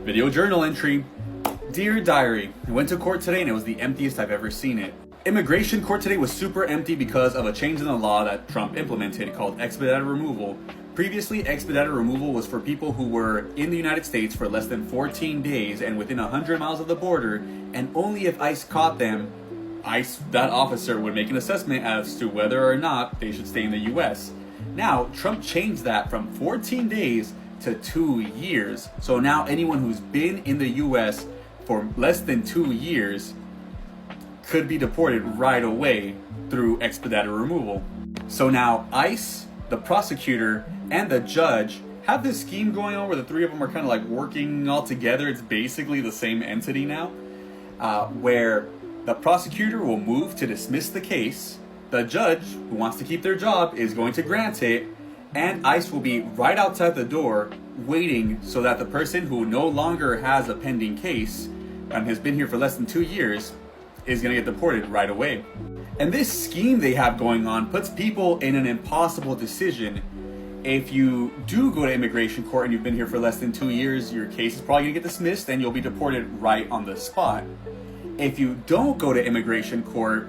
Video journal entry. Dear Diary, I went to court today and it was the emptiest I've ever seen it. Immigration court today was super empty because of a change in the law that Trump implemented called expedited removal. Previously, expedited removal was for people who were in the United States for less than 14 days and within 100 miles of the border, and only if ICE caught them, that officer would make an assessment as to whether or not they should stay in the US. Now, Trump changed that from 14 days to 2 years. So now anyone who's been in the US for less than 2 years could be deported right away through expedited removal. So now ICE, the prosecutor, and the judge have this scheme going on where the three of them are kind of like working all together. It's basically the same entity now, where the prosecutor will move to dismiss the case, the judge, who wants to keep their job, is going to grant it, and ICE will be right outside the door waiting so that the person who no longer has a pending case and has been here for less than 2 years is going to get deported right away. And this scheme they have going on puts people in an impossible decision. If you do go to immigration court and you've been here for less than 2 years, your case is probably going to get dismissed and you'll be deported right on the spot. If you don't go to immigration court,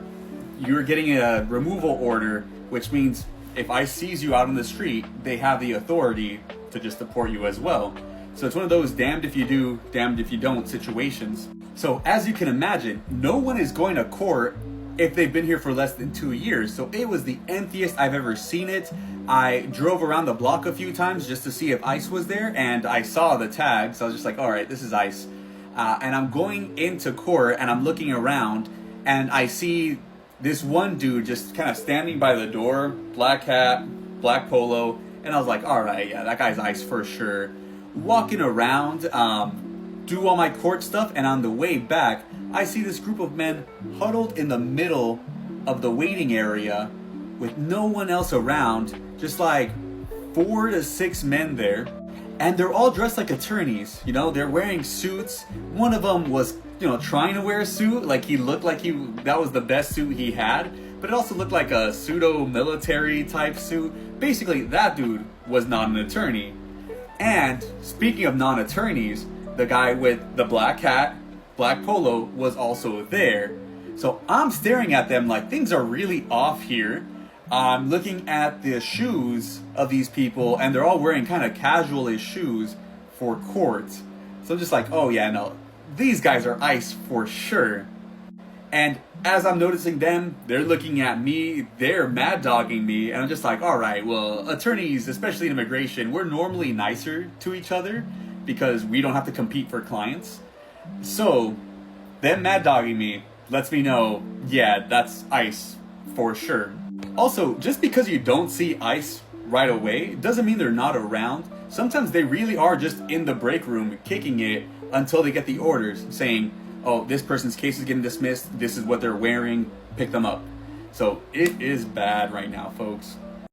you're getting a removal order, which means if ICE sees you out on the street, they have the authority to just deport you as well. So it's one of those damned if you do, damned if you don't situations. So as you can imagine, no one is going to court if they've been here for less than 2 years. So it was the emptiest I've ever seen it. I drove around the block a few times just to see if ICE was there, and I saw the tags. So I was just like, all right, this is ICE. And I'm going into court and I'm looking around and I see this one dude just kind of standing by the door, black hat, black polo, and I was like, all right, yeah, that guy's ICE for sure. Walking around, do all my court stuff, and on the way back, I see this group of men huddled in the middle of the waiting area with no one else around, just like 4 to 6 men there. And they're all dressed like attorneys, you know, they're wearing suits. One of them was, trying to wear a suit, like he looked like that was the best suit he had, but it also looked like a pseudo-military type suit. Basically, that dude was not an attorney. And speaking of non-attorneys, the guy with the black hat, black polo was also there. So I'm staring at them like things are really off here. I'm looking at the shoes of these people and they're all wearing kind of casual-ish shoes for court. So I'm just like, oh yeah, no, these guys are ICE for sure. And as I'm noticing them, they're looking at me, they're mad dogging me, and I'm just like, all right, well, attorneys, especially in immigration, we're normally nicer to each other because we don't have to compete for clients. So them mad dogging me lets me know, yeah, that's ICE for sure. Also, just because you don't see ICE right away doesn't mean they're not around. Sometimes they really are just in the break room kicking it until they get the orders saying, oh, this person's case is getting dismissed, this is what they're wearing, pick them up. So it is bad right now, folks.